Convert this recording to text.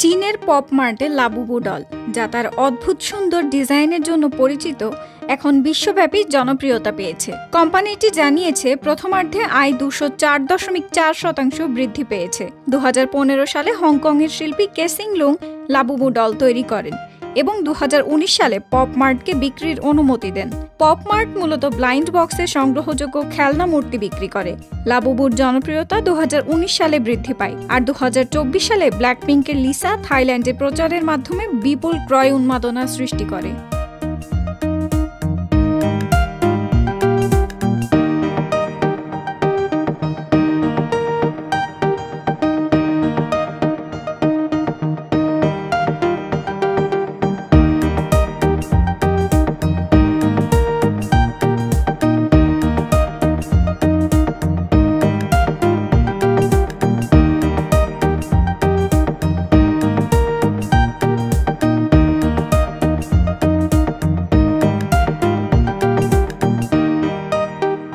চীনের pop মার্টে Labubu doll, যা তার অদ্ভুত সুন্দর ডিজাইনের জন্য পরিচিত, এখন বিশ্বব্যাপী জনপ্রিয়তা পেয়েছে। কোম্পানিটি জানিয়েছে প্রথমার্ধে আয় 204.4% বৃদ্ধি পেয়েছে। 2015 সালে হংকংয়ের শিল্পী কেসিং লুং লাবুবু ডল তৈরি করেন এবং 2019 সালে পপ মার্টকে বিক্রির অনুমতি দেন। পপ মার্ট মূলত ব্লাইন্ড বক্সে সংগ্রহযোগ্য খেলনা মূর্তি বিক্রি করে। লাবুবুর জনপ্রিয়তা 2019 সালে বৃদ্ধি পায়, আর 2024 সালে ব্ল্যাকপিঙ্কের লিসা থাইল্যান্ডে প্রচারের মাধ্যমে বিপুল ক্রয় উন্মাদনা সৃষ্টি করে।